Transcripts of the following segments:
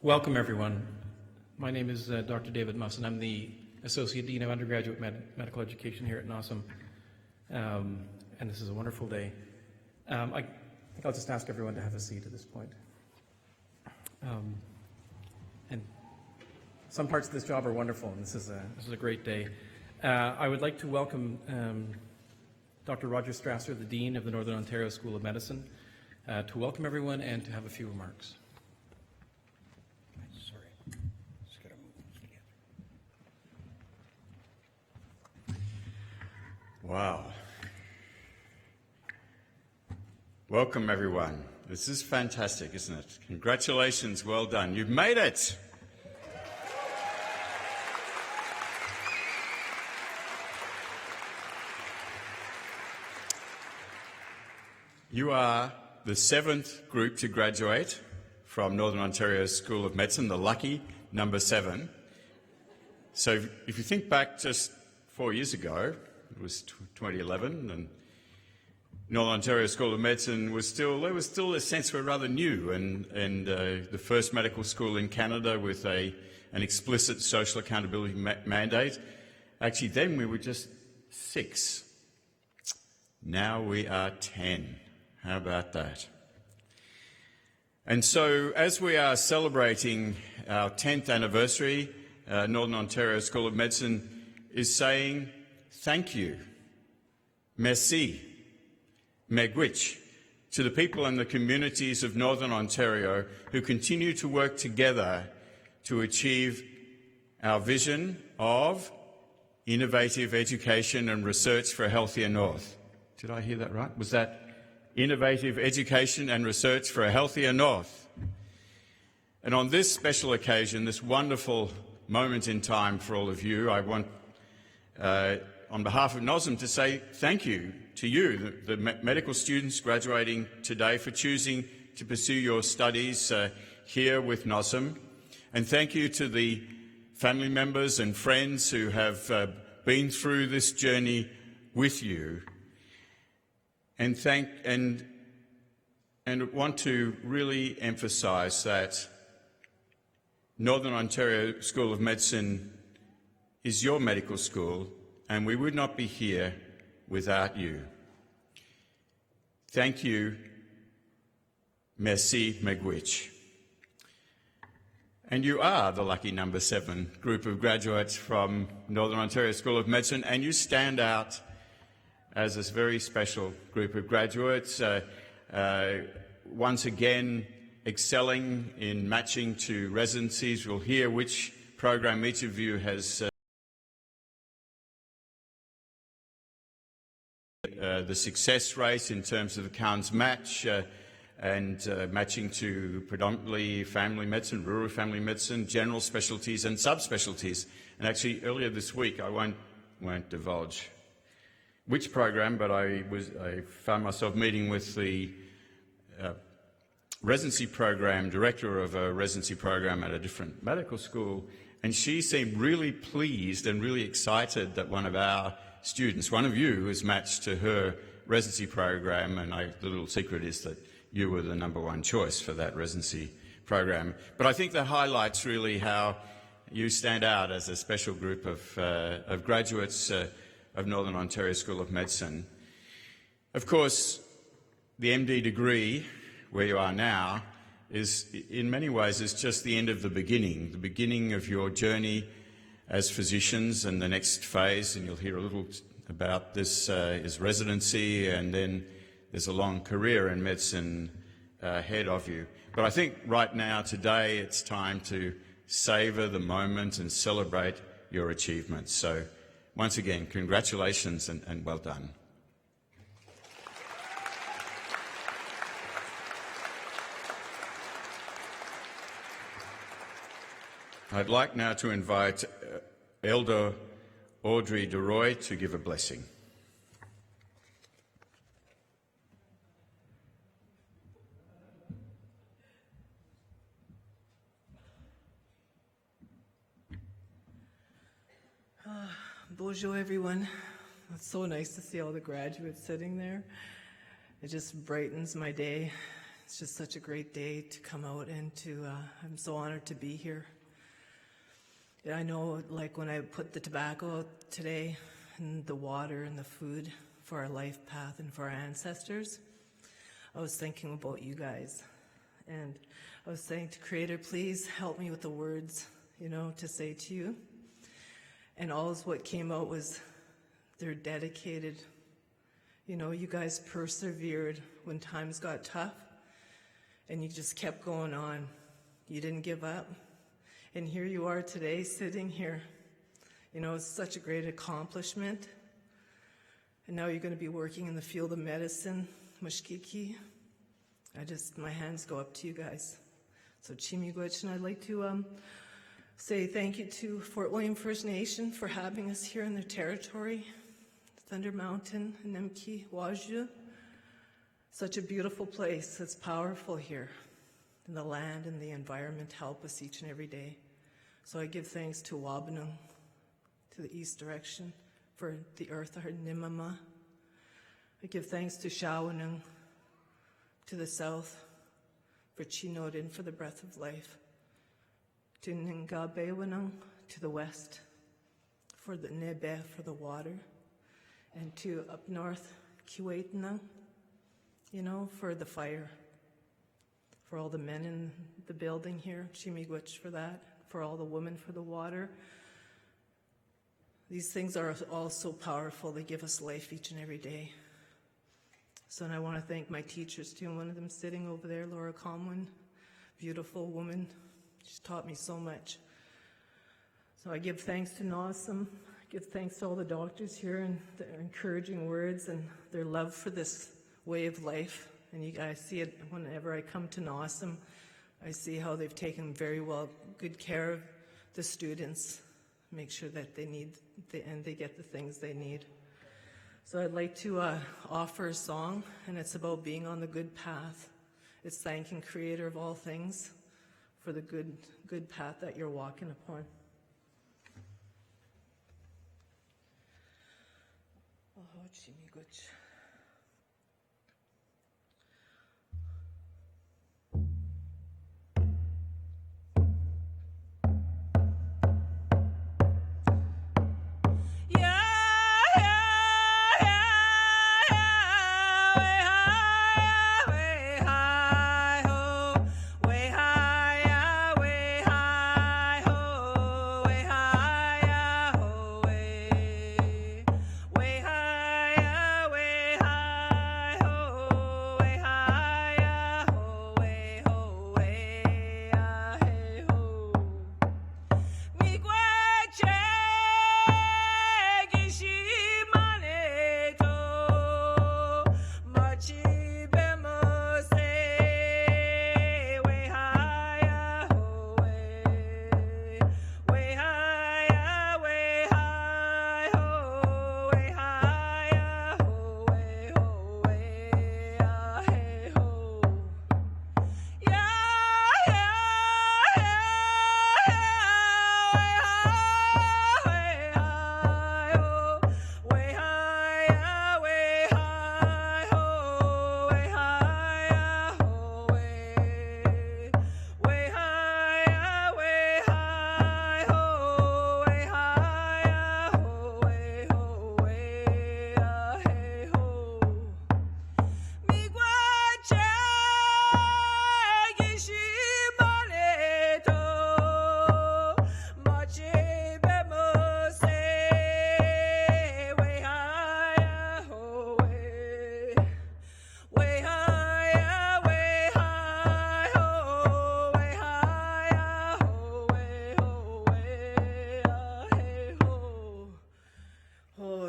Welcome, everyone. My name is Dr. David Muss, and I'm the Associate Dean of Undergraduate Medical Education here at NOSOM. And this is a wonderful day. I think I'll just ask everyone to have a seat at this point. And some parts of this job are wonderful, and this is a great day. I would like to welcome Dr. Roger Strasser, the Dean of the Northern Ontario School of Medicine, to welcome everyone and to have a few remarks. Wow. Welcome, everyone. This is fantastic, isn't it? Congratulations, well done. You've made it. You are the 7th group to graduate from Northern Ontario School of Medicine, the lucky number 7. So if you think back just 4 years ago, it was 2011, and Northern Ontario School of Medicine was still a sense we're rather new, and the first medical school in Canada with an explicit social accountability mandate. Actually, then we were just 6. Now we are 10. How about that? And so, as we are celebrating our 10th anniversary, Northern Ontario School of Medicine is saying thank you, merci, megwich, to the people and the communities of Northern Ontario who continue to work together to achieve our vision of innovative education and research for a healthier North. Did I hear that right? Was that innovative education and research for a healthier North? And on this special occasion, this wonderful moment in time for all of you, I want on behalf of NOSOM to say thank you to you, the medical students graduating today, for choosing to pursue your studies here with NOSOM. And thank you to the family members and friends who have been through this journey with you. And want to really emphasise that Northern Ontario School of Medicine is your medical school, and we would not be here without you. Thank you, merci, megwich. And you are the lucky number 7 group of graduates from Northern Ontario School of Medicine, and you stand out as this very special group of graduates, once again excelling in matching to residencies. We'll hear which program each of you has the success rate in terms of the Cowan's match and matching to predominantly family medicine, rural family medicine, general specialties and subspecialties. And actually earlier this week, I won't divulge which program, but I found myself meeting with the residency program, director of a residency program at a different medical school, and she seemed really pleased and really excited that one of our students, one of you, was matched to her residency program, and the little secret is that you were the number 1 choice for that residency program. But I think that highlights really how you stand out as a special group of graduates of Northern Ontario School of Medicine. Of course, the MD degree, where you are now, is in many ways is just the end of the beginning of your journey as physicians, and the next phase, and you'll hear a little about this, is residency, and then there's a long career in medicine ahead of you. But I think right now, today, it's time to savour the moment and celebrate your achievements. So once again, congratulations and well done. I'd like now to invite Elder Audrey DeRoy to give a blessing. Bonjour, everyone. It's so nice to see all the graduates sitting there. It just brightens my day It's just such a great day to come out and I'm so honored to be here. Yeah, I know, like when I put the tobacco out today and the water and the food for our life path and for our ancestors, I was thinking about you guys. And I was saying to Creator, please help me with the words, to say to you. And all what came out was they're dedicated. You guys persevered when times got tough, and you just kept going on. You didn't give up. And here you are today, sitting here. It's such a great accomplishment. And now you're going to be working in the field of medicine, Mushkiki. My hands go up to you guys. So Chimigwich, and I'd like to say thank you to Fort William First Nation for having us here in their territory. Thunder Mountain, Nemki, Waju. Such a beautiful place. It's powerful here. And the land and the environment help us each and every day. So I give thanks to Wabanung, to the east direction, for the earth, our Nimama. I give thanks to Shawanung, to the south, for Chinodin, for the breath of life. To Ningabewanung, to the west, for the Nebe, for the water. And to up north, Kiwetanung, for the fire. For all the men in the building here, Chimigwich for that, for all the women for the water. These things are all so powerful. They give us life each and every day. So, and I want to thank my teachers too. One of them sitting over there, Laura Comwin, beautiful woman. She's taught me so much. So I give thanks to NOSOM. I give thanks to all the doctors here and their encouraging words and their love for this way of life. And you guys see it whenever I come to NOSOM. I see how they've taken very good care of the students, make sure that they get the things they need. So I'd like to offer a song, and it's about being on the good path. It's thanking Creator of all things for the good path that you're walking upon. Oh, Chimiguch.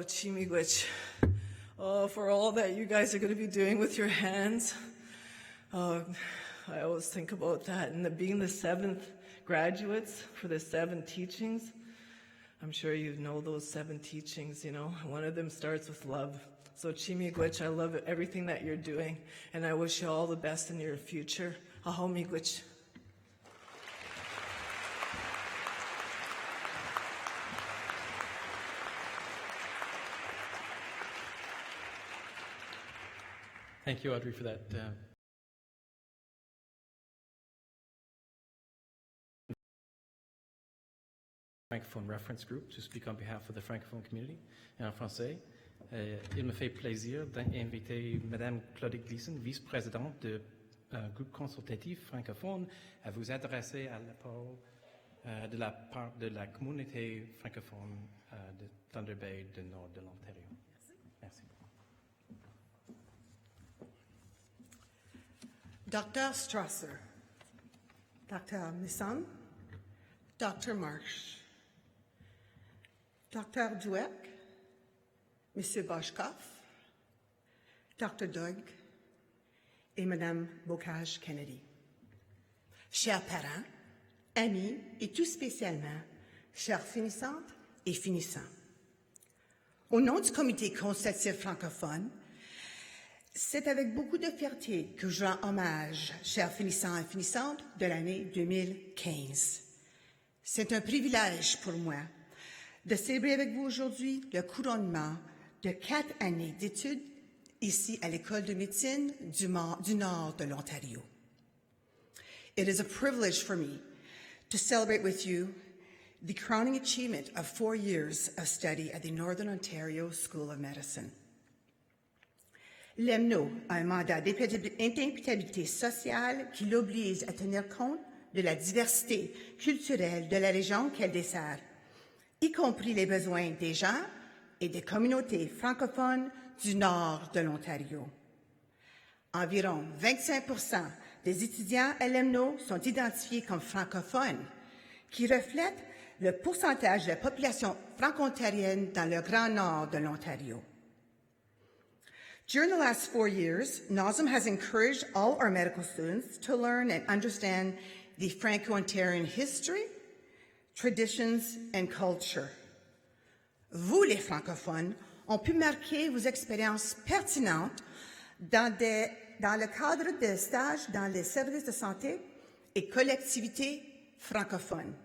Chimigwich. Oh, for all that you guys are going to be doing with your hands. I always think about that. And being the 7th graduates for the 7 teachings, I'm sure you know those 7 teachings, One of them starts with love. So Chimigwich, I love everything that you're doing, and I wish you all the best in your future. Aho migwich. Thank you, Audrey, for that Francophone Reference Group to speak on behalf of the Francophone community en français. Il me fait plaisir d'inviter Mme Claude Gleason, vice-présidente du groupe consultatif francophone, à vous adresser à la parole de la part de la communauté francophone de Thunder Bay du nord de l'Ontario. Merci. Dr. Strasser, Dr. Nosom, Dr. Marsh, Dr. Dweck, M. Boschkoff, Dr. Doug et Mme Bocage-Kennedy. Chers parents, amis et tout spécialement, chères finissantes et finissants. Au nom du comité consultatif francophone, c'est avec beaucoup de fierté que je rends hommage, chers finissants et finissantes, de l'année 2015. C'est un privilège pour moi de célébrer avec vous aujourd'hui le couronnement de 4 années d'études ici à l'École de médecine du nord de l'Ontario. It is a privilege for me to celebrate with you the crowning achievement of 4 years of study at the Northern Ontario School of Medicine. L'EMNO a un mandat d'imputabilité sociale qui l'oblige à tenir compte de la diversité culturelle de la région qu'elle dessert, y compris les besoins des gens et des communautés francophones du nord de l'Ontario. Environ 25% des étudiants à l'EMNO sont identifiés comme francophones, qui reflètent le pourcentage de la population franco-ontarienne dans le Grand Nord de l'Ontario. During the last 4 years, NOSOM has encouraged all our medical students to learn and understand the Franco-Ontarian history, traditions, and culture. Vous, les francophones, ont pu marquer vos expériences pertinentes dans le cadre de stages dans les services de santé et collectivités francophones.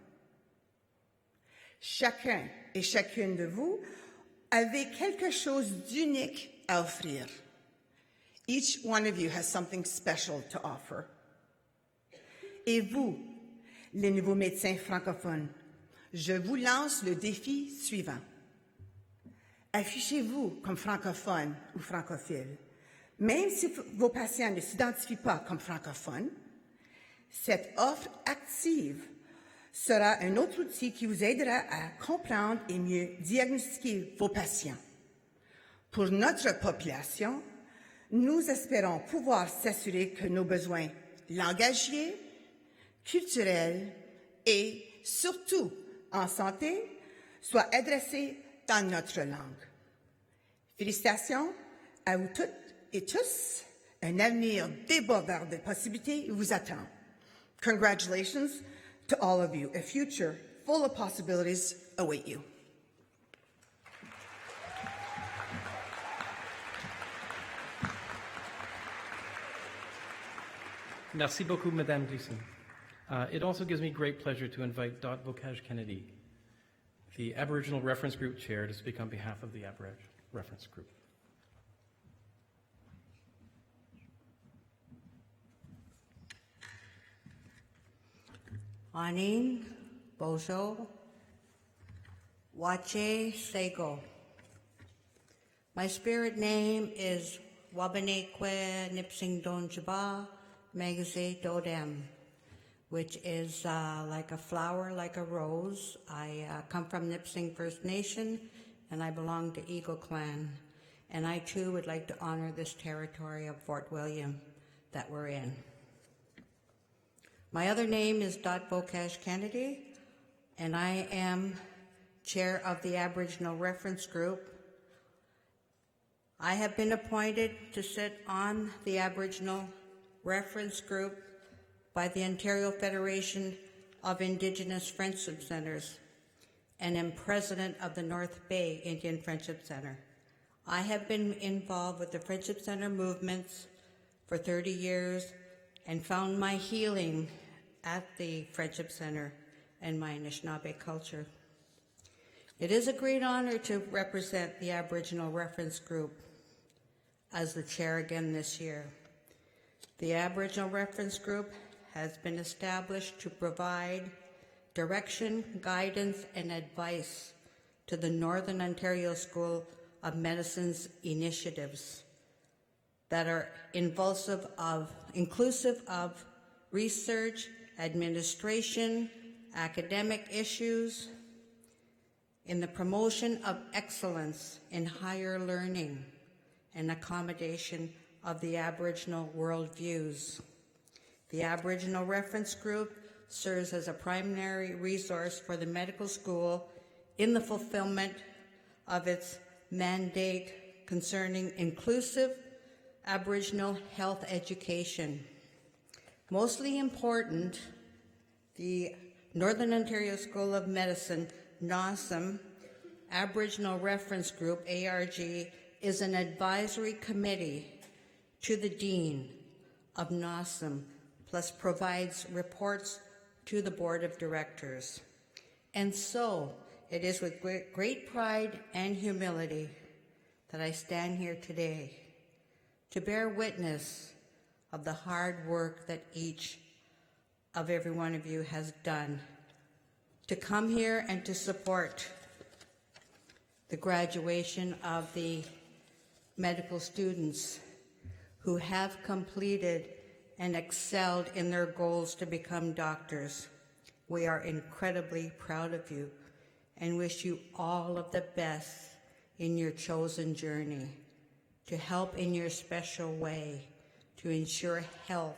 Chacun et chacune de vous avez quelque chose d'unique à offrir. Each one of you has something special to offer. Et vous, les nouveaux médecins francophones, je vous lance le défi suivant. Affichez-vous comme francophone ou francophile. Même si vos patients ne s'identifient pas comme francophones, cette offre active sera un autre outil qui vous aidera à comprendre et mieux diagnostiquer vos patients. Pour notre population, nous espérons pouvoir s'assurer que nos besoins langagiers, culturels et surtout en santé soient adressés dans notre langue. Félicitations à vous toutes et tous. Un avenir débordant de possibilités vous attend. Congratulations to all of you. A future full of possibilities await you. Merci beaucoup, Madame Gleason. It also gives me great pleasure to invite Dot Bocage-Kennedy, the Aboriginal Reference Group Chair, to speak on behalf of the Aboriginal Reference Group. Anin, Bozo, Wache, Sego. My spirit name is Wabanekwe Nipsing Donjaba Magaze Dodem, which is like a flower, like a rose. I come from Nipsing First Nation, and I belong to Eagle Clan. And I, too, would like to honor this territory of Fort William that we're in. My other name is Dot Bocage-Kennedy, and I am chair of the Aboriginal Reference Group. I have been appointed to sit on the Aboriginal Reference Group by the Ontario Federation of Indigenous Friendship Centres, and am president of the North Bay Indian Friendship Centre. I have been involved with the Friendship Centre movements for 30 years and found my healing at the Friendship Centre and my Anishinaabe culture. It is a great honor to represent the Aboriginal Reference Group as the chair again this year. The Aboriginal Reference Group has been established to provide direction, guidance, and advice to the Northern Ontario School of Medicine's initiatives that are inclusive of research, administration, academic issues, in the promotion of excellence in higher learning and accommodation of the Aboriginal worldviews. The Aboriginal Reference Group serves as a primary resource for the medical school in the fulfillment of its mandate concerning inclusive Aboriginal health education. Mostly important, the Northern Ontario School of Medicine, NOSOM, Aboriginal Reference Group, ARG, is an advisory committee to the Dean of NOSOM, plus provides reports to the Board of Directors. And so, it is with great pride and humility that I stand here today to bear witness of the hard work that each of every one of you has done to come here and to support the graduation of the medical students who have completed and excelled in their goals to become doctors. We are incredibly proud of you and wish you all of the best in your chosen journey to help in your special way to ensure health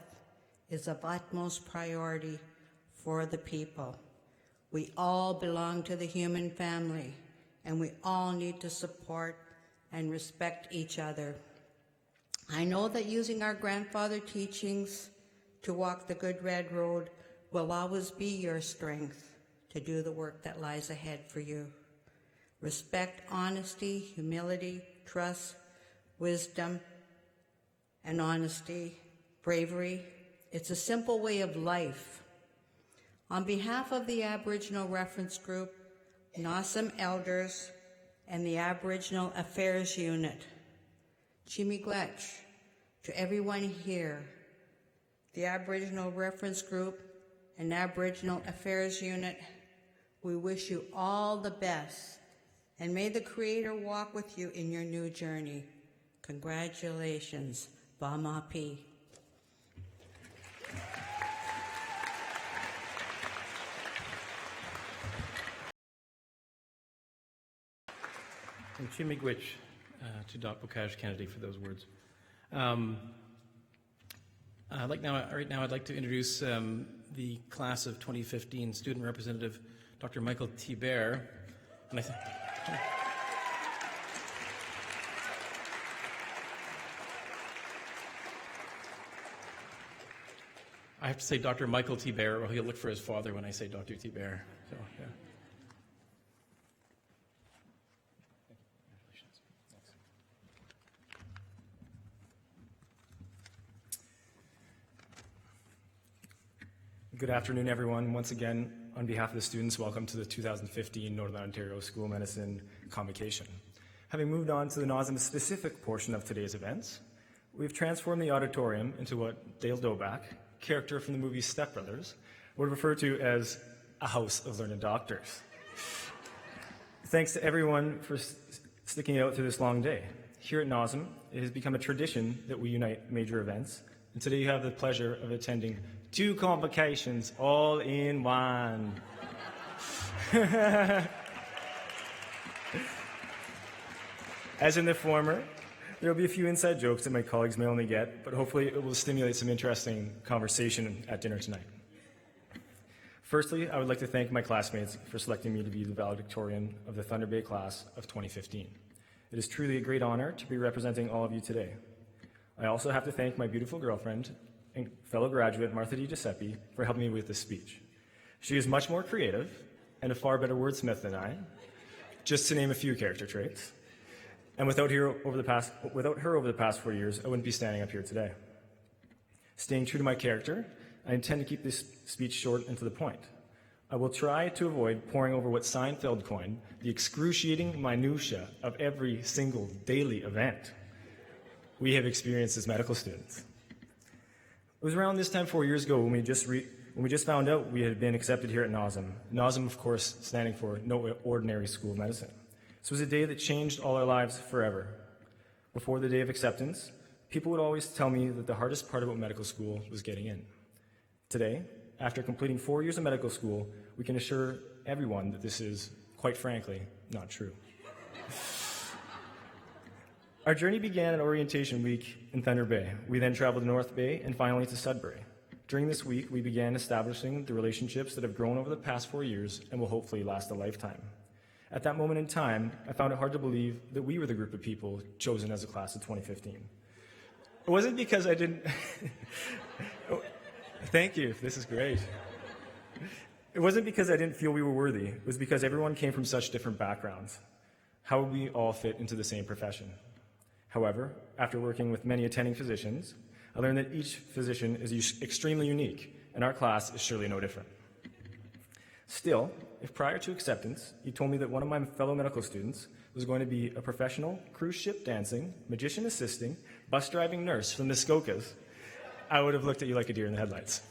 is of utmost priority for the people. We all belong to the human family, and we all need to support and respect each other. I know that using our grandfather teachings to walk the good red road will always be your strength to do the work that lies ahead for you. Respect, honesty, humility, trust, wisdom, and honesty, bravery. It's a simple way of life. On behalf of the Aboriginal Reference Group, NOSOM Elders, and the Aboriginal Affairs Unit, Chimigwech, to everyone here, the Aboriginal Reference Group and Aboriginal Affairs Unit, we wish you all the best, and may the Creator walk with you in your new journey. Congratulations, Bamapi. And Chimigwech to Dr. Bocage Kennedy for those words. Right now I'd like to introduce the class of 2015 student representative, Dr. Michael tb-fri. And I have to say Dr. Michael tb-fri, or he'll look for his father when I say Dr. tb-fri. So, yeah. Good afternoon, everyone. Once again, on behalf of the students, welcome to the 2015 Northern Ontario School of Medicine Convocation. Having moved on to the NOSOM specific portion of today's events, we've transformed the auditorium into what Dale Doback, character from the movie Step Brothers, would refer to as a house of learned doctors. Thanks to everyone for sticking it out through this long day. Here at NOSOM, it has become a tradition that we unite major events, and today you have the pleasure of attending 2 convocations all in one. As in the former, there will be a few inside jokes that my colleagues may only get, but hopefully it will stimulate some interesting conversation at dinner tonight. Firstly, I would like to thank my classmates for selecting me to be the valedictorian of the Thunder Bay class of 2015. It is truly a great honor to be representing all of you today. I also have to thank my beautiful girlfriend and fellow graduate Martha Di Giuseppe for helping me with this speech. She is much more creative and a far better wordsmith than I, just to name a few character traits. And without her over the past 4 years, I wouldn't be standing up here today. Staying true to my character, I intend to keep this speech short and to the point. I will try to avoid poring over what Seinfeld coined, the excruciating minutia of every single daily event we have experienced as medical students. It was around this time 4 years ago when we just when we just found out we had been accepted here at NOSOM. NOSOM, of course, standing for No Ordinary School of Medicine. This was a day that changed all our lives forever. Before the day of acceptance, people would always tell me that the hardest part about medical school was getting in. Today, after completing 4 years of medical school, we can assure everyone that this is, quite frankly, not true. Our journey began at orientation week in Thunder Bay. We then traveled to North Bay and finally to Sudbury. During this week, we began establishing the relationships that have grown over the past 4 years and will hopefully last a lifetime. At that moment in time, I found it hard to believe that we were the group of people chosen as a class of 2015. It wasn't because I didn't... Thank you, this is great. It wasn't because I didn't feel we were worthy. It was because everyone came from such different backgrounds. How would we all fit into the same profession? However, after working with many attending physicians, I learned that each physician is extremely unique, and our class is surely no different. Still, if prior to acceptance, you told me that one of my fellow medical students was going to be a professional cruise ship dancing, magician assisting, bus driving nurse from the Skokas, I would have looked at you like a deer in the headlights.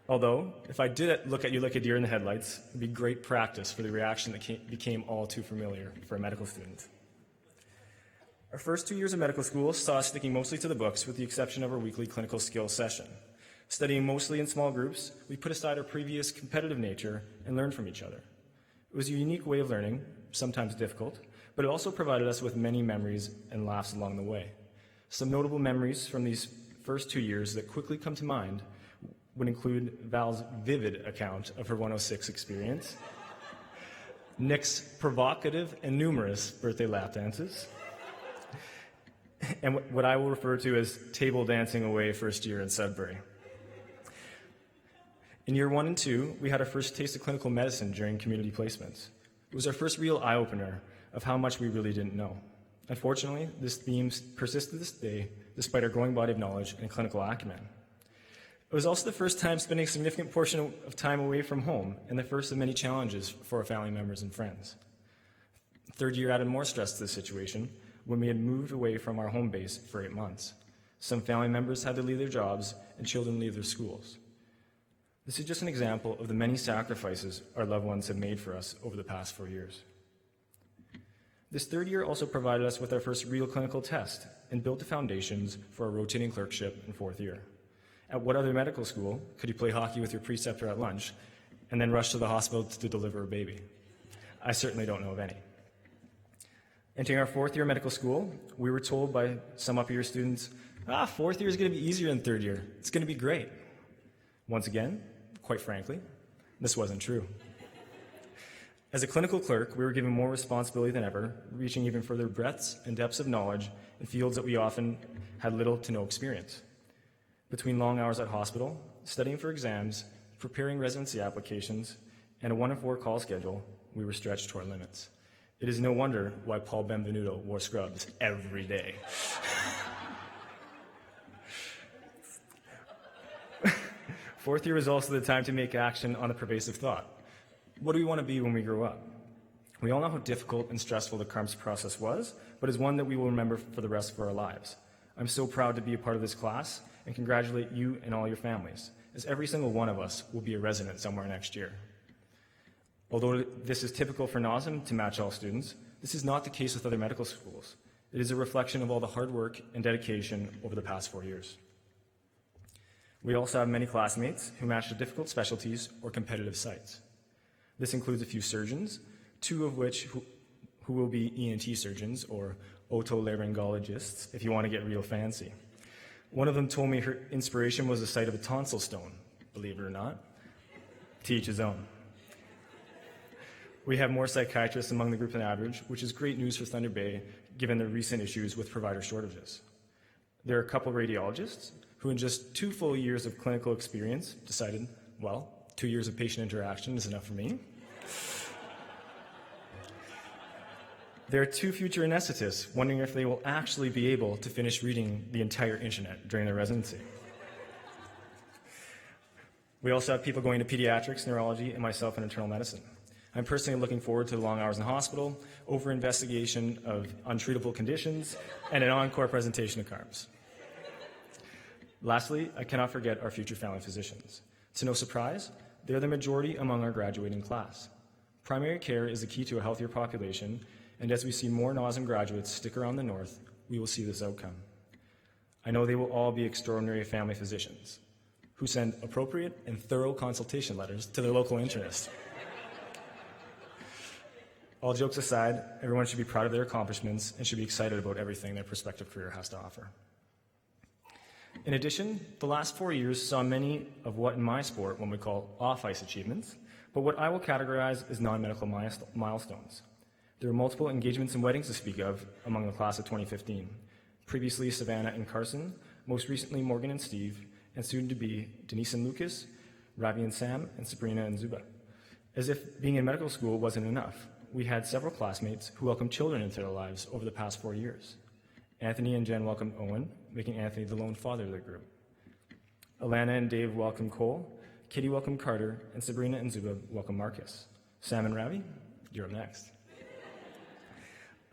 Although, if I did look at you like a deer in the headlights, it would be great practice for the reaction that became all too familiar for a medical student. Our first 2 years of medical school saw us sticking mostly to the books with the exception of our weekly clinical skills session. Studying mostly in small groups, we put aside our previous competitive nature and learned from each other. It was a unique way of learning, sometimes difficult, but it also provided us with many memories and laughs along the way. Some notable memories from these first 2 years that quickly come to mind would include Val's vivid account of her 106 experience, Nick's provocative and numerous birthday lap dances, and what I will refer to as table dancing away first year in Sudbury. In year 1 and 2, we had our first taste of clinical medicine during community placements. It was our first real eye-opener of how much we really didn't know. Unfortunately, this theme persists to this day, despite our growing body of knowledge and clinical acumen. It was also the first time spending a significant portion of time away from home, and the first of many challenges for our family members and friends. Third year added more stress to the situation when we had moved away from our home base for 8 months. Some family members had to leave their jobs, and children leave their schools. This is just an example of the many sacrifices our loved ones have made for us over the past 4 years. This third year also provided us with our first real clinical test and built the foundations for our rotating clerkship in 4th year. At what other medical school could you play hockey with your preceptor at lunch and then rush to the hospital to deliver a baby? I certainly don't know of any. Entering our 4th year of medical school, we were told by some up-year students, 4th year is going to be easier than 3rd year. It's going to be great. Once again, quite frankly, this wasn't true. As a clinical clerk, we were given more responsibility than ever, reaching even further breadths and depths of knowledge in fields that we often had little to no experience. Between long hours at hospital, studying for exams, preparing residency applications, and a 1 in 4 call schedule, we were stretched to our limits. It is no wonder why Paul Benvenuto wore scrubs every day. Fourth year was also the time to make action on a pervasive thought. What do we want to be when we grow up? We all know how difficult and stressful the CARMS process was, but it's one that we will remember for the rest of our lives. I'm so proud to be a part of this class and congratulate you and all your families, as every single one of us will be a resident somewhere next year. Although this is typical for NOSOM to match all students, this is not the case with other medical schools. It is a reflection of all the hard work and dedication over the past 4 years. We also have many classmates who match the difficult specialties or competitive sites. This includes a few surgeons, 2 of which who will be ENT surgeons or otolaryngologists if you want to get real fancy. One of them told me her inspiration was the sight of a tonsil stone, believe it or not. To each his own. We have more psychiatrists among the group than average, which is great news for Thunder Bay given the recent issues with provider shortages. There are a couple radiologists who in just 2 full years of clinical experience decided, well, 2 years of patient interaction is enough for me. There are 2 future anesthetists wondering if they will actually be able to finish reading the entire internet during their residency. We also have people going to pediatrics, neurology, and myself in internal medicine. I'm personally looking forward to the long hours in the hospital, over-investigation of untreatable conditions, and an encore presentation of CARMS. Lastly, I cannot forget our future family physicians. To no surprise, they're the majority among our graduating class. Primary care is the key to a healthier population, and as we see more NOSOM graduates stick around the North, we will see this outcome. I know they will all be extraordinary family physicians who send appropriate and thorough consultation letters to their local internist. All jokes aside, everyone should be proud of their accomplishments and should be excited about everything their prospective career has to offer. In addition, the last 4 years saw many of what in my sport one would call off-ice achievements, but what I will categorize as non-medical milestones. There were multiple engagements and weddings to speak of among the class of 2015. Previously Savannah and Carson, most recently Morgan and Steve, and soon to be Denise and Lucas, Ravi and Sam, and Sabrina and Zuba. As if being in medical school wasn't enough, we had several classmates who welcomed children into their lives over the past 4 years. Anthony and Jen welcomed Owen, making Anthony the lone father of the group. Alana and Dave welcomed Cole, Kitty welcomed Carter, and Sabrina and Zuba welcomed Marcus. Sam and Ravi, you're up next.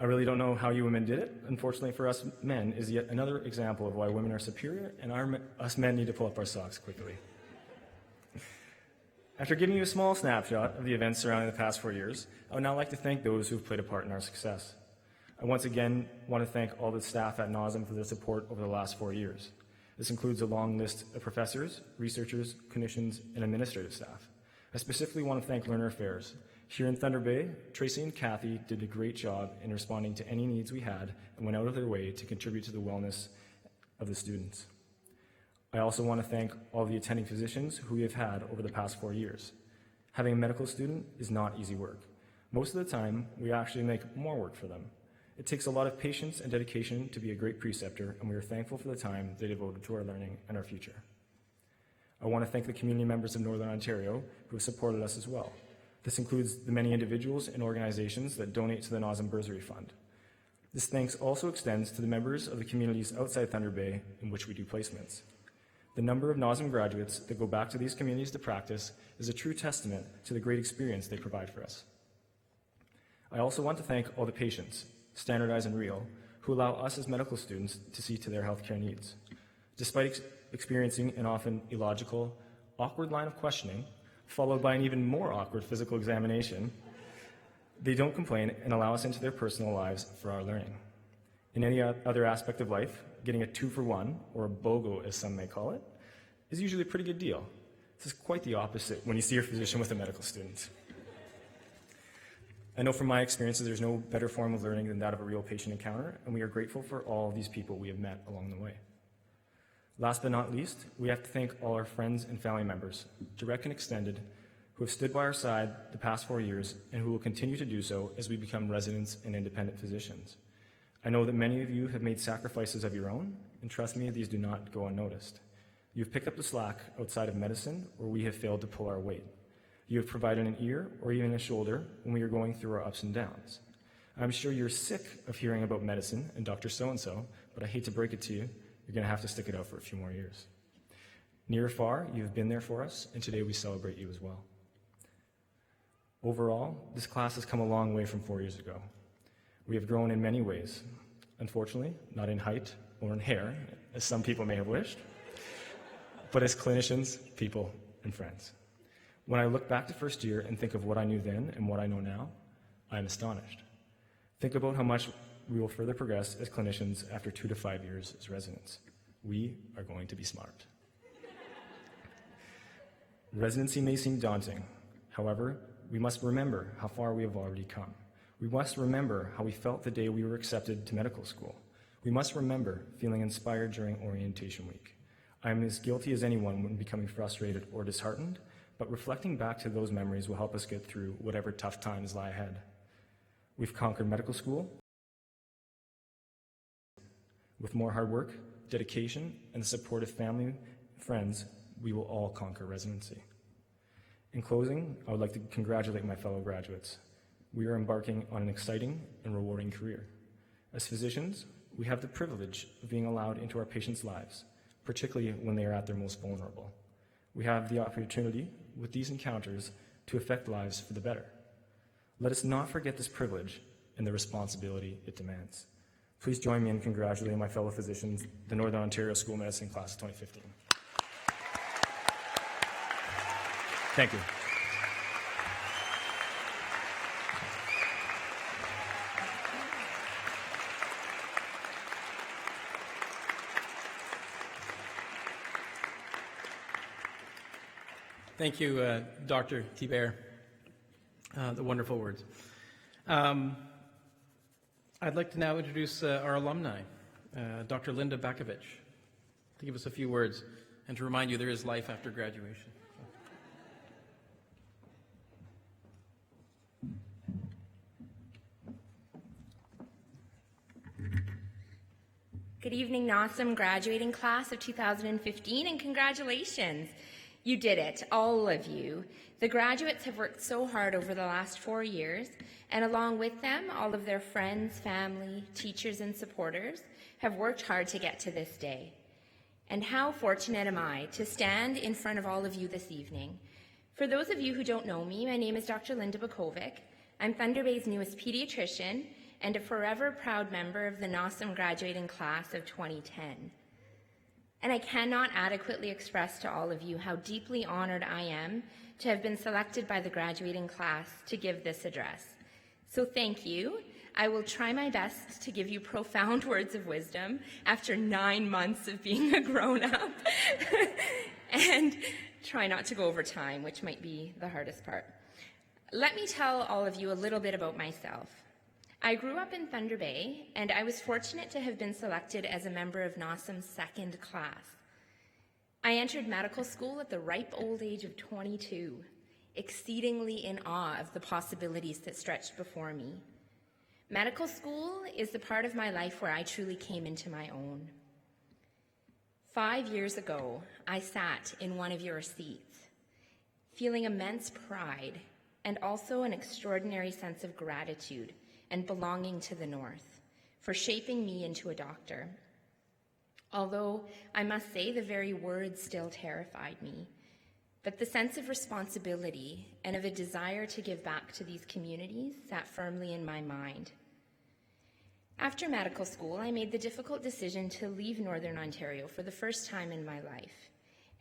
I really don't know how you women did it. Unfortunately for us men is yet another example of why women are superior and us men need to pull up our socks quickly. After giving you a small snapshot of the events surrounding the past 4 years, I would now like to thank those who have played a part in our success. I once again want to thank all the staff at NOSOM for their support over the last 4 years. This includes a long list of professors, researchers, clinicians, and administrative staff. I specifically want to thank Learner Affairs. Here in Thunder Bay, Tracy and Kathy did a great job in responding to any needs we had and went out of their way to contribute to the wellness of the students. I also want to thank all the attending physicians who we have had over the past 4 years. Having a medical student is not easy work. Most of the time, we actually make more work for them. It takes a lot of patience and dedication to be a great preceptor, and we are thankful for the time they devoted to our learning and our future. I want to thank the community members of Northern Ontario who have supported us as well. This includes the many individuals and organizations that donate to the NOSOM Bursary Fund. This thanks also extends to the members of the communities outside Thunder Bay in which we do placements. The number of NOSOM graduates that go back to these communities to practice is a true testament to the great experience they provide for us. I also want to thank all the patients, standardized and real, who allow us as medical students to see to their healthcare needs. Despite experiencing an often illogical, awkward line of questioning, followed by an even more awkward physical examination, they don't complain and allow us into their personal lives for our learning. In any other aspect of life, getting a 2-for-1, or a BOGO as some may call it, is usually a pretty good deal. This is quite the opposite when you see your physician with a medical student. I know from my experiences there's no better form of learning than that of a real patient encounter, and we are grateful for all of these people we have met along the way. Last but not least, we have to thank all our friends and family members, direct and extended, who have stood by our side the past 4 years and who will continue to do so as we become residents and independent physicians. I know that many of you have made sacrifices of your own, and trust me, these do not go unnoticed. You have picked up the slack outside of medicine where we have failed to pull our weight. You have provided an ear or even a shoulder when we are going through our ups and downs. I'm sure you're sick of hearing about medicine and Dr. So-and-so, but I hate to break it to you, you're going to have to stick it out for a few more years. Near or far, you have been there for us, and today we celebrate you as well. Overall, this class has come a long way from 4 years ago. We have grown in many ways. Unfortunately, not in height or in hair, as some people may have wished, but as clinicians, people, and friends. When I look back to first year and think of what I knew then and what I know now, I am astonished. Think about how much we will further progress as clinicians after 2 to 5 years as residents. We are going to be smart. Residency may seem daunting. However, we must remember how far we have already come. We must remember how we felt the day we were accepted to medical school. We must remember feeling inspired during orientation week. I am as guilty as anyone when becoming frustrated or disheartened, but reflecting back to those memories will help us get through whatever tough times lie ahead. We've conquered medical school. With more hard work, dedication, and the support of family and friends, we will all conquer residency. In closing, I would like to congratulate my fellow graduates. We are embarking on an exciting and rewarding career. As physicians, we have the privilege of being allowed into our patients' lives, particularly when they are at their most vulnerable. We have the opportunity, with these encounters, to affect lives for the better. Let us not forget this privilege and the responsibility it demands. Please join me in congratulating my fellow physicians, the Northern Ontario School of Medicine Class of 2015. Thank you. Thank you, Dr. Thibert. The wonderful words. I'd like to now introduce our alumni, Dr. Linda Bakovich, to give us a few words and to remind you there is life after graduation. Good evening, NOSOM graduating class of 2015, and congratulations. You did it, all of you. The graduates have worked so hard over the last 4 years, and along with them, all of their friends, family, teachers, and supporters have worked hard to get to this day. And how fortunate am I to stand in front of all of you this evening. For those of you who don't know me, my name is Dr. Linda Bakovich. I'm Thunder Bay's newest pediatrician and a forever proud member of the NOSOM graduating class of 2010. And I cannot adequately express to all of you how deeply honored I am to have been selected by the graduating class to give this address. So thank you. I will try my best to give you profound words of wisdom after 9 months of being a grown-up and try not to go over time, which might be the hardest part. Let me tell all of you a little bit about myself. I grew up in Thunder Bay, and I was fortunate to have been selected as a member of NOSOM's second class. I entered medical school at the ripe old age of 22, exceedingly in awe of the possibilities that stretched before me. Medical school is the part of my life where I truly came into my own. 5 years ago, I sat in one of your seats, feeling immense pride and also an extraordinary sense of gratitude and belonging to the North for shaping me into a doctor. Although I must say the very words still terrified me, but the sense of responsibility and of a desire to give back to these communities sat firmly in my mind. After medical school, I made the difficult decision to leave Northern Ontario for the first time in my life,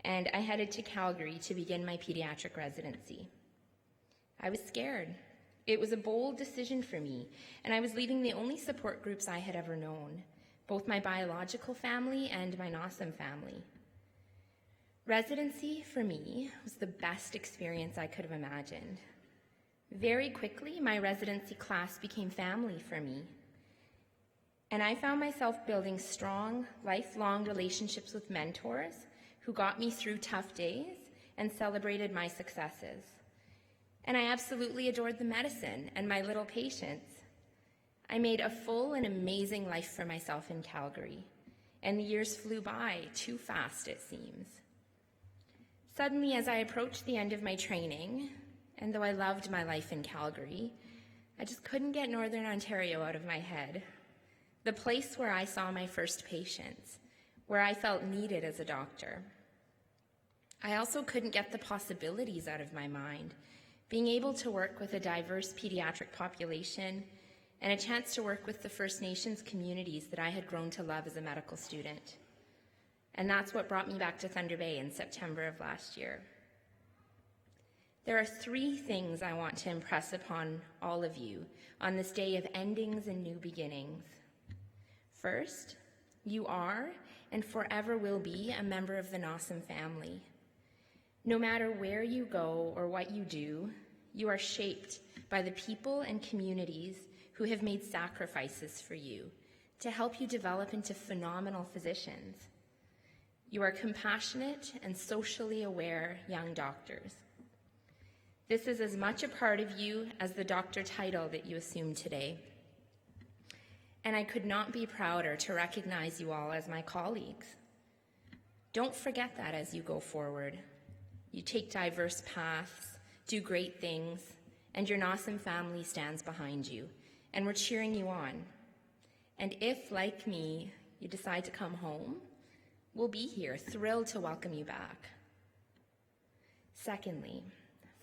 and I headed to Calgary to begin my pediatric residency. I was scared. It was a bold decision for me, and I was leaving the only support groups I had ever known, both my biological family and my NOSOM family. Residency, for me, was the best experience I could have imagined. Very quickly, my residency class became family for me, and I found myself building strong, lifelong relationships with mentors who got me through tough days and celebrated my successes. And I absolutely adored the medicine and my little patients. I made a full and amazing life for myself in Calgary, and the years flew by too fast, it seems. Suddenly, as I approached the end of my training, and though I loved my life in Calgary, I just couldn't get Northern Ontario out of my head. The place where I saw my first patients, where I felt needed as a doctor. I also couldn't get the possibilities out of my mind, being able to work with a diverse pediatric population and a chance to work with the First Nations communities that I had grown to love as a medical student. And that's what brought me back to Thunder Bay in September of last year. There are 3 things I want to impress upon all of you on this day of endings and new beginnings. First, you are and forever will be a member of the NOSOM family. No matter where you go or what you do, you are shaped by the people and communities who have made sacrifices for you to help you develop into phenomenal physicians. You are compassionate and socially aware young doctors. This is as much a part of you as the doctor title that you assume today. And I could not be prouder to recognize you all as my colleagues. Don't forget that as you go forward. You take diverse paths, do great things, and your NOSOM family stands behind you, and we're cheering you on. And if, like me, you decide to come home, we'll be here, thrilled to welcome you back. Secondly,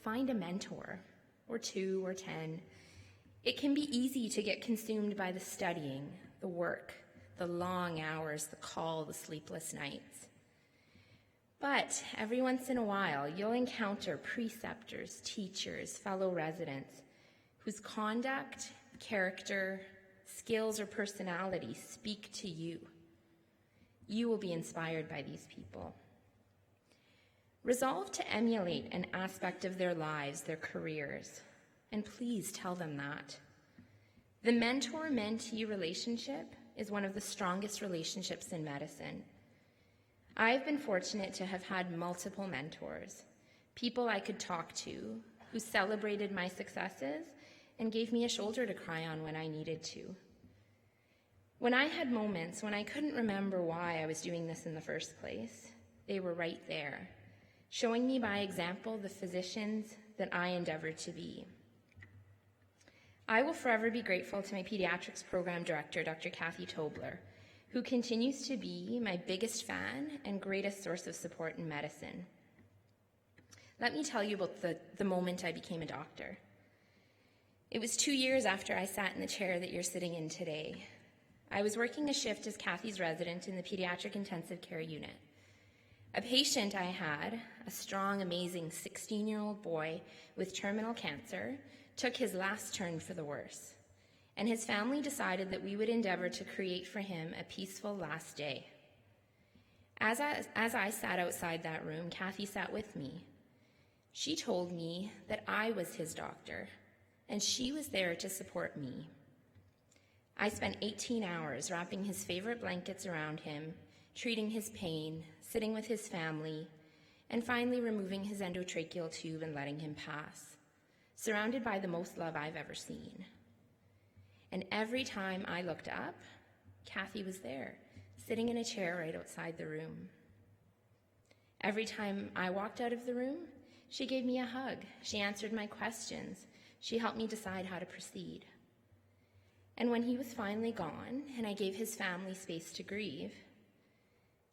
find a mentor, or 2 or 10. It can be easy to get consumed by the studying, the work, the long hours, the call, the sleepless nights. But every once in a while, you'll encounter preceptors, teachers, fellow residents whose conduct, character, skills, or personality speak to you. You will be inspired by these people. Resolve to emulate an aspect of their lives, their careers, and please tell them that. The mentor-mentee relationship is one of the strongest relationships in medicine. I've been fortunate to have had multiple mentors, people I could talk to who celebrated my successes and gave me a shoulder to cry on when I needed to. When I had moments when I couldn't remember why I was doing this in the first place, they were right there, showing me by example the physicians that I endeavored to be. I will forever be grateful to my pediatrics program director, Dr. Kathy Tobler, who continues to be my biggest fan and greatest source of support in medicine. Let me tell you about the moment I became a doctor. It was 2 years after I sat in the chair that you're sitting in today. I was working a shift as Kathy's resident in the pediatric intensive care unit. A patient I had, a strong, amazing 16-year-old boy with terminal cancer, took his last turn for the worse, and his family decided that we would endeavor to create for him a peaceful last day. As I sat outside that room, Kathy sat with me. She told me that I was his doctor, and she was there to support me. I spent 18 hours wrapping his favorite blankets around him, treating his pain, sitting with his family, and finally removing his endotracheal tube and letting him pass, surrounded by the most love I've ever seen. And every time I looked up, Kathy was there, sitting in a chair right outside the room. Every time I walked out of the room, she gave me a hug. She answered my questions. She helped me decide how to proceed. And when he was finally gone, and I gave his family space to grieve,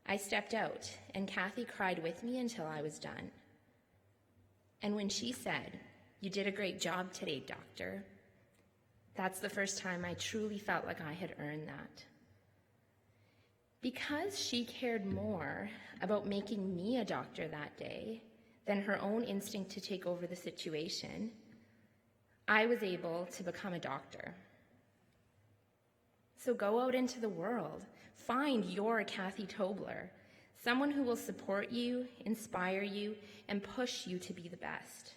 I stepped out, and Kathy cried with me until I was done. And when she said, "You did a great job today, doctor," that's the first time I truly felt like I had earned that. Because she cared more about making me a doctor that day than her own instinct to take over the situation, I was able to become a doctor. So go out into the world, find your Kathy Tobler, someone who will support you, inspire you, and push you to be the best.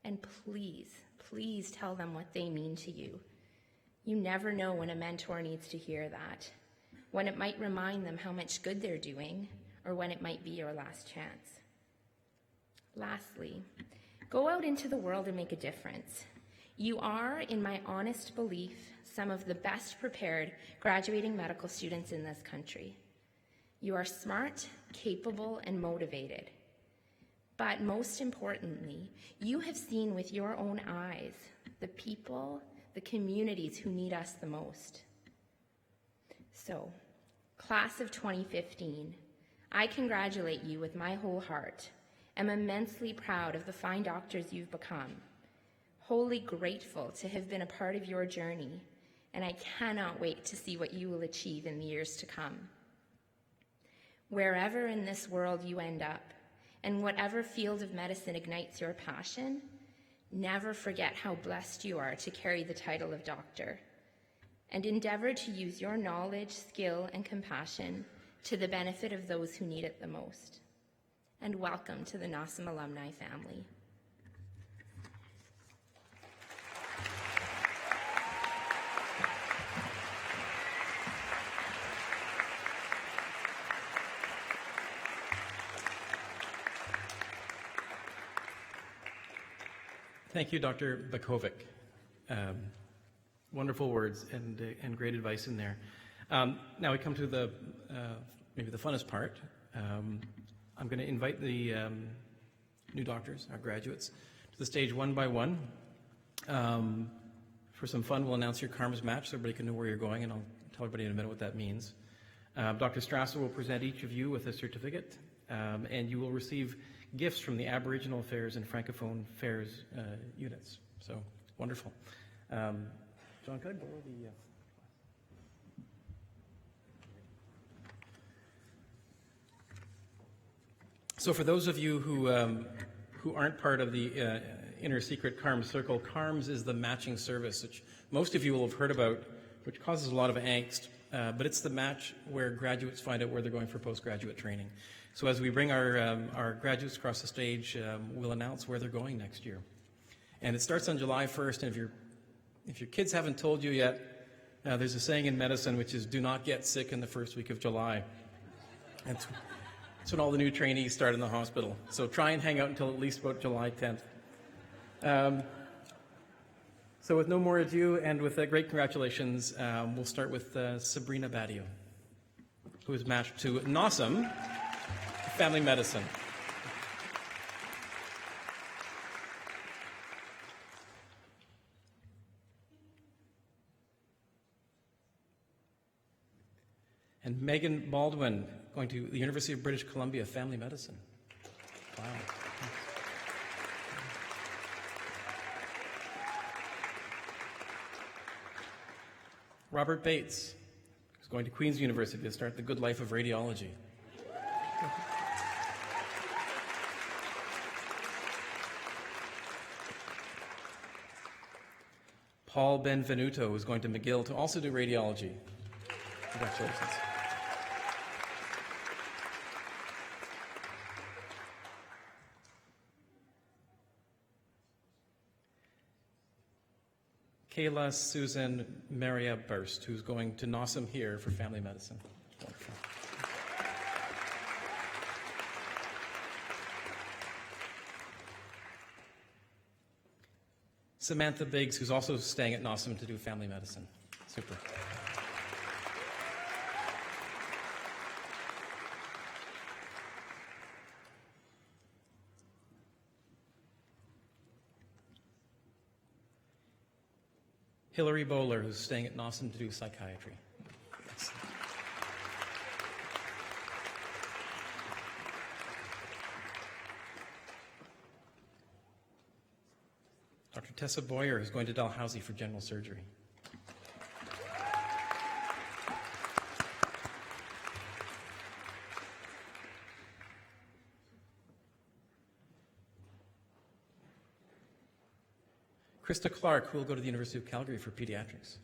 And please, please tell them what they mean to you. You never know when a mentor needs to hear that, when it might remind them how much good they're doing, or when it might be your last chance. Lastly, go out into the world and make a difference. You are, in my honest belief, some of the best prepared graduating medical students in this country. You are smart, capable, and motivated. But most importantly, you have seen with your own eyes the people, the communities who need us the most. So, class of 2015, I congratulate you with my whole heart. I'm immensely proud of the fine doctors you've become, wholly grateful to have been a part of your journey, and I cannot wait to see what you will achieve in the years to come. Wherever in this world you end up, and whatever field of medicine ignites your passion, never forget how blessed you are to carry the title of doctor, and endeavor to use your knowledge, skill, and compassion to the benefit of those who need it the most. And welcome to the NOSOM alumni family. Thank you, Dr. Bakovic. Wonderful words and great advice in there. Now we come to the maybe the funnest part. I'm going to invite the new doctors, our graduates, to the stage one by one. For some fun, we'll announce your Karmas match so everybody can know where you're going, and I'll tell everybody in a minute what that means. Dr. Strasser will present each of you with a certificate, and you will receive gifts from the Aboriginal Affairs and Francophone Affairs units. So, wonderful. John, could I borrow the... So for those of you who aren't part of the Inner Secret CARMS Circle, CARMS is the matching service, which most of you will have heard about, which causes a lot of angst, but it's the match where graduates find out where they're going for postgraduate training. So as we bring our graduates across the stage, we'll announce where they're going next year. And it starts on July 1st, and if your kids haven't told you yet, there's a saying in medicine which is, do not get sick in the first week of July. That's when all the new trainees start in the hospital. So try and hang out until at least about July 10th. So with no more ado, and with great congratulations, we'll start with Sabrina Badio, who is matched to NOSOM, Family Medicine. And Megan Baldwin, going to the University of British Columbia, Family Medicine. Wow. Robert Bates, who's going to Queen's University to start the good life of radiology. Paul Benvenuto, who's going to McGill to also do radiology. Congratulations. Kayla Susan Maria Burst, who's going to NOSOM here for Family Medicine. Wonderful. Samantha Biggs, who's also staying at NOSOM to do Family Medicine. Super. Hillary Bowler, who's staying at NOSOM to do psychiatry. Dr. Tessa Boyer, who's going to Dalhousie for general surgery. Krista Clark, who will go to the University of Calgary for pediatrics.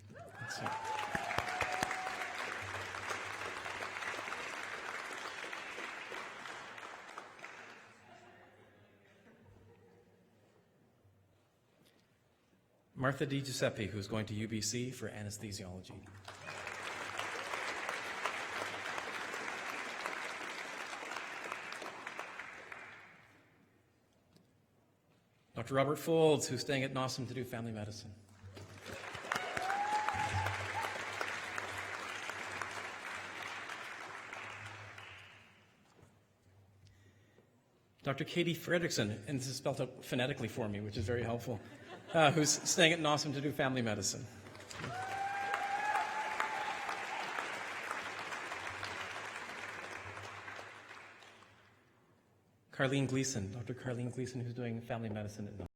Martha Di Giuseppe, who's going to UBC for anesthesiology. Dr. Robert Folds, who's staying at NOSOM to do family medicine. Dr. Katie Fredrickson, and this is spelled out phonetically for me, which is very helpful, who's staying at NOSOM to do family medicine. Carlene Gleason, Dr. Carlene Gleason, who's doing family medicine at NOSOM.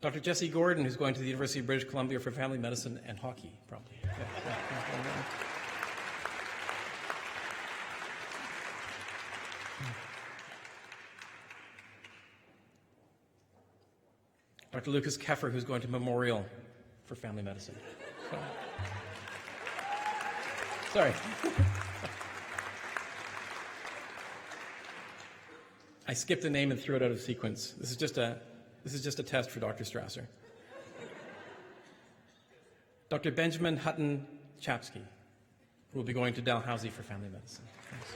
Dr. Jesse Gordon, who's going to the University of British Columbia for family medicine and hockey, probably. Dr. Lucas Keffer, who's going to Memorial for family medicine. Sorry. I skipped a name and threw it out of sequence. This is just a test for Dr. Strasser. Dr. Benjamin Hutton Chapsky, who will be going to Dalhousie for family medicine. Thanks.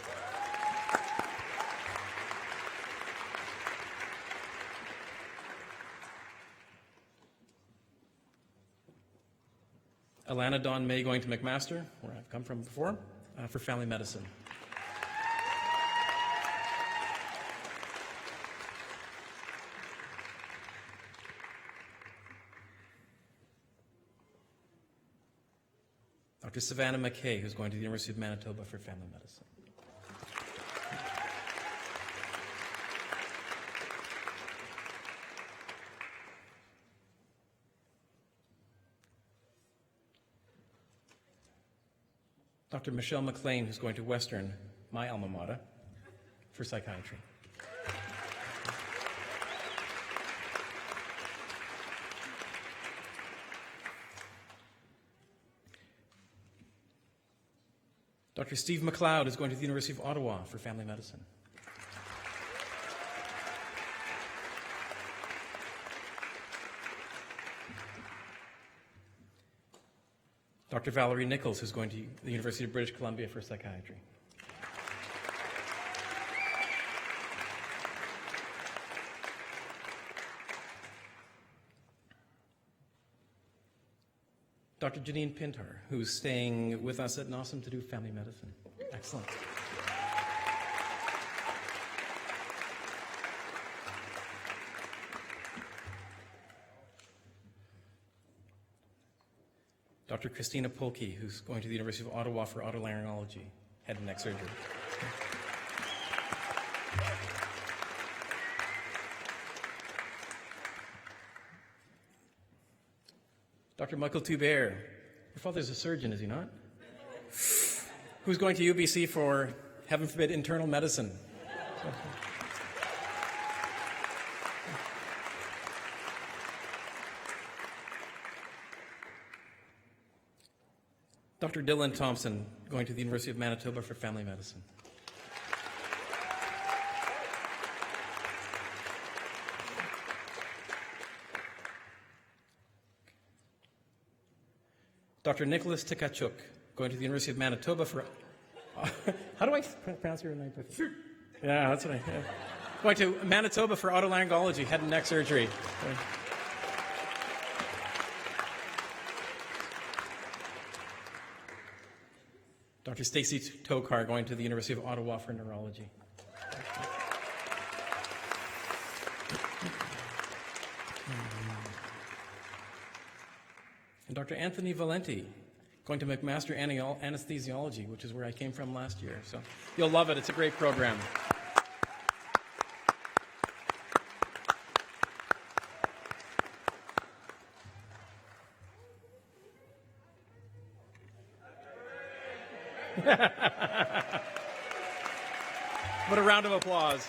Alana Dawn May going to McMaster, where I've come from before, for family medicine. Dr. Savannah McKay, who's going to the University of Manitoba for family medicine. Dr. Michelle McLean, who's going to Western, my alma mater, for psychiatry. Dr. Steve McLeod is going to the University of Ottawa for family medicine. Dr. Valerie Nichols, who's going to the University of British Columbia for psychiatry. Dr. Janine Pintar, who's staying with us at NOSOM to do family medicine. Excellent. Dr. Christina Polke, who's going to the University of Ottawa for otolaryngology, head and neck surgery. Dr. Michael Toubert, your father's a surgeon, is he not? Who's going to UBC for, heaven forbid, internal medicine. Dr. Dylan Thompson, going to the University of Manitoba for family medicine. Dr. Nicholas Tkachuk, going to the University of Manitoba for... How do I pronounce your name? Yeah, that's what I... Yeah. Going to Manitoba for otolaryngology, head and neck surgery. Dr. Stacy Tokar, going to the University of Ottawa for neurology. And Dr. Anthony Valenti, going to McMaster Anesthesiology, which is where I came from last year. So you'll love it. It's a great program. But a round of applause.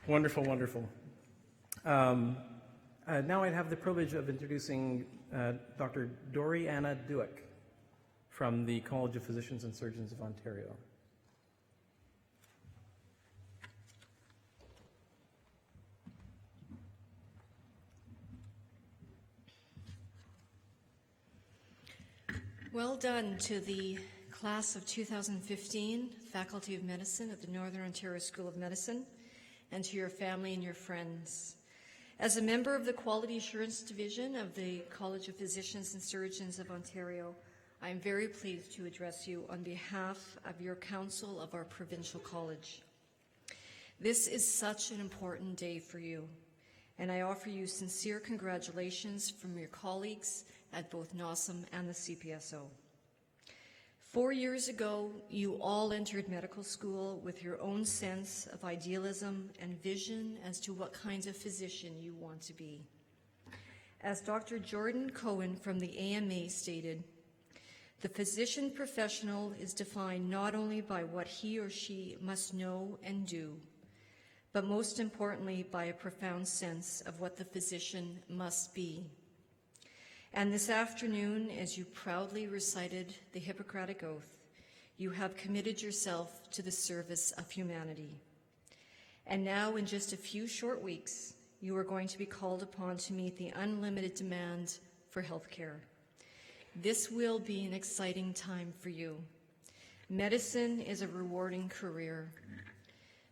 Wonderful, wonderful. Now I'd have the privilege of introducing Dr. Dori Anna Duick from the College of Physicians and Surgeons of Ontario. Well done to the class of 2015, Faculty of Medicine at the Northern Ontario School of Medicine, and to your family and your friends. As a member of the Quality Assurance Division of the College of Physicians and Surgeons of Ontario, I am very pleased to address you on behalf of your council of our provincial college. This is such an important day for you, and I offer you sincere congratulations from your colleagues at both NOSOM and the CPSO. 4 years ago, you all entered medical school with your own sense of idealism and vision as to what kinds of physician you want to be. As Dr. Jordan Cohen from the AMA stated, the physician professional is defined not only by what he or she must know and do, but most importantly by a profound sense of what the physician must be. And this afternoon, as you proudly recited the Hippocratic Oath, you have committed yourself to the service of humanity. And now, in just a few short weeks, you are going to be called upon to meet the unlimited demand for health care. This will be an exciting time for you. Medicine is a rewarding career.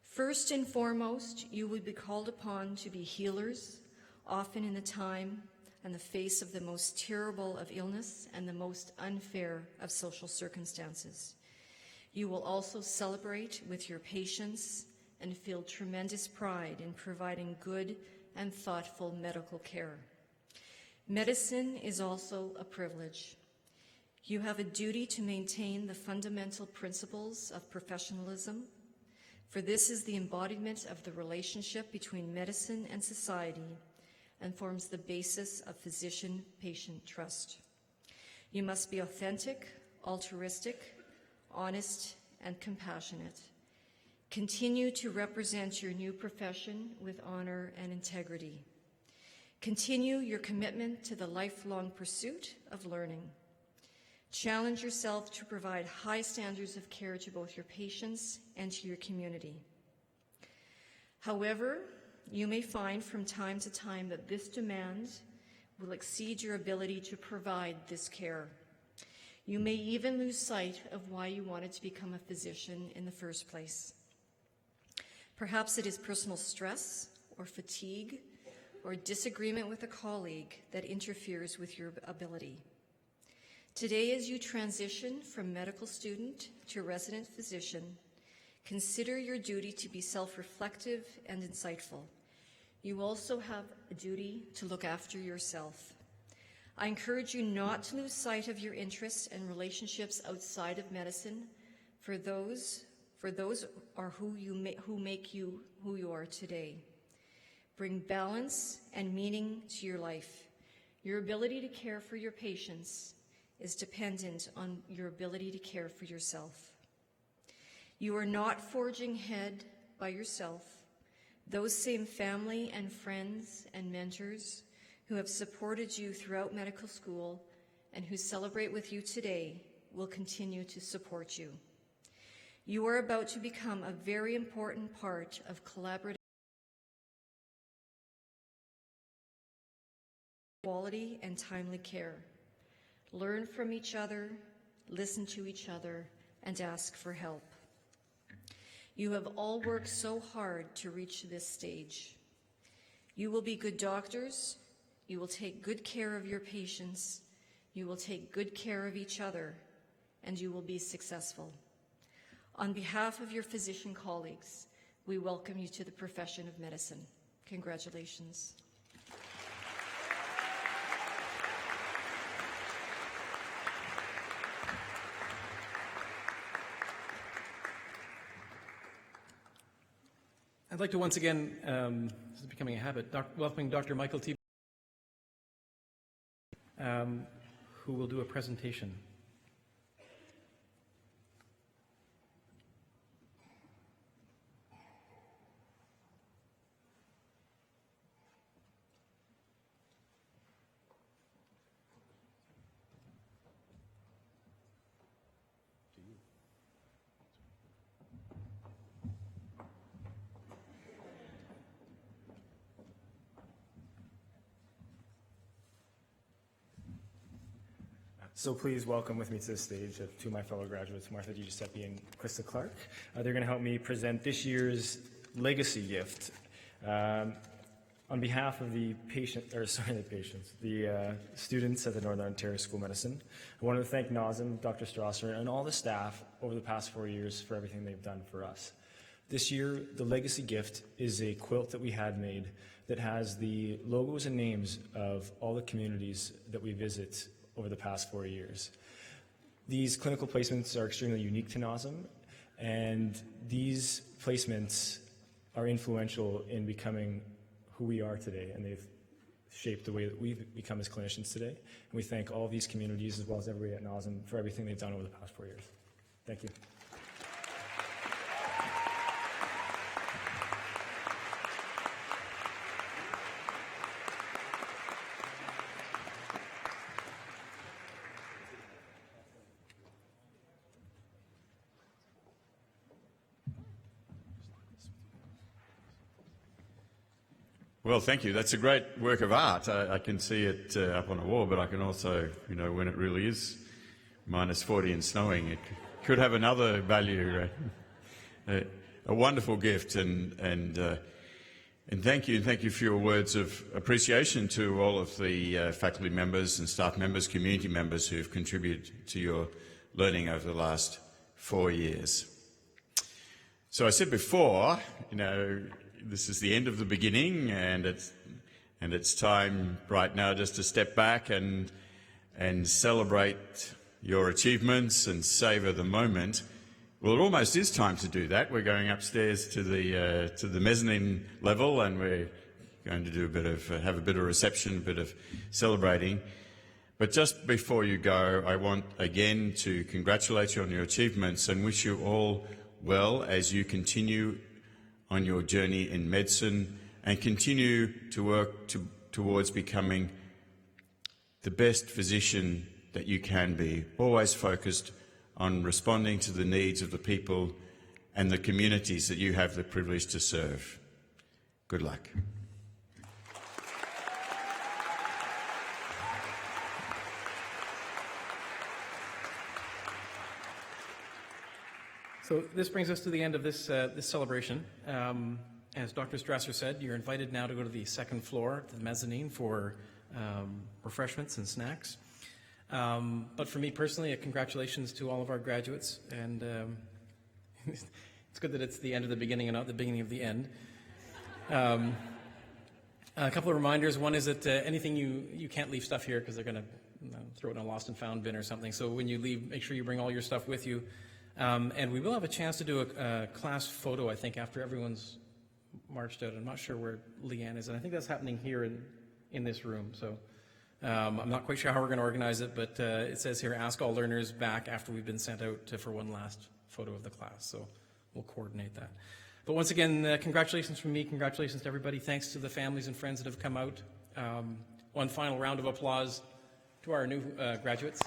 First and foremost, you will be called upon to be healers, often in the time and the face of the most terrible of illness and the most unfair of social circumstances. You will also celebrate with your patients and feel tremendous pride in providing good and thoughtful medical care. Medicine is also a privilege. You have a duty to maintain the fundamental principles of professionalism, for this is the embodiment of the relationship between medicine and society, and forms the basis of physician-patient trust. You must be authentic, altruistic, honest, and compassionate. Continue to represent your new profession with honor and integrity. Continue your commitment to the lifelong pursuit of learning. Challenge yourself to provide high standards of care to both your patients and to your community. However, you may find from time to time that this demand will exceed your ability to provide this care. You may even lose sight of why you wanted to become a physician in the first place. Perhaps it is personal stress or fatigue or disagreement with a colleague that interferes with your ability. Today, as you transition from medical student to resident physician, consider your duty to be self-reflective and insightful. You also have a duty to look after yourself. I encourage you not to lose sight of your interests and relationships outside of medicine, for those are who make you who you are today. Bring balance and meaning to your life. Your ability to care for your patients is dependent on your ability to care for yourself. You are not forging ahead by yourself. Those same family and friends and mentors who have supported you throughout medical school and who celebrate with you today will continue to support you. You are about to become a very important part of collaborative quality and timely care. Learn from each other, listen to each other, and ask for help. You have all worked so hard to reach this stage. You will be good doctors, you will take good care of your patients, you will take good care of each other, and you will be successful. On behalf of your physician colleagues, we welcome you to the profession of medicine. Congratulations. I'd like to once again, this is becoming a habit, welcoming Dr. Michael T. Who will do a presentation. So please welcome with me to the stage two of my fellow graduates, Martha DiGiuseppe and Krista Clark. They're going to help me present this year's legacy gift. On behalf of the students at the Northern Ontario School of Medicine, I wanted to thank NOSOM, Dr. Strasser, and all the staff over the past 4 years for everything they've done for us. This year, the legacy gift is a quilt that we had made that has the logos and names of all the communities that we visit over the past 4 years. These clinical placements are extremely unique to NOSOM, and these placements are influential in becoming who we are today, and they've shaped the way that we've become as clinicians today. And we thank all these communities as well as everybody at NOSOM for everything they've done over the past 4 years. Thank you. Well, thank you. That's a great work of art. I can see it up on a wall, but I can also, when it really is minus 40 and snowing, it could have another value. A wonderful gift, and thank you for your words of appreciation to all of the faculty members and staff members, community members who have contributed to your learning over the last 4 years. So I said before, this is the end of the beginning, and it's time right now just to step back and celebrate your achievements and savour the moment. Well, it almost is time to do that. We're going upstairs to the mezzanine level, and we're going to do have a bit of reception, a bit of celebrating. But just before you go, I want again to congratulate you on your achievements and wish you all well as you continue on your journey in medicine and continue to work towards becoming the best physician that you can be, always focused on responding to the needs of the people and the communities that you have the privilege to serve. Good luck. So this brings us to the end of this celebration. As Dr. Strasser said, you're invited now to go to the second floor, to the mezzanine, for refreshments and snacks. But for me personally, congratulations to all of our graduates, and it's good that it's the end of the beginning and not the beginning of the end. A couple of reminders. One is that anything you can't leave stuff here because they're going to throw it in a lost and found bin or something. So when you leave, make sure you bring all your stuff with you. And we will have a chance to do a class photo, I think, after everyone's marched out. I'm not sure where Leanne is, and I think that's happening here in this room. So I'm not quite sure how we're going to organize it, but it says here, ask all learners back after we've been sent out for one last photo of the class. So we'll coordinate that. But once again, congratulations from me. Congratulations to everybody. Thanks to the families and friends that have come out. One final round of applause to our new graduates.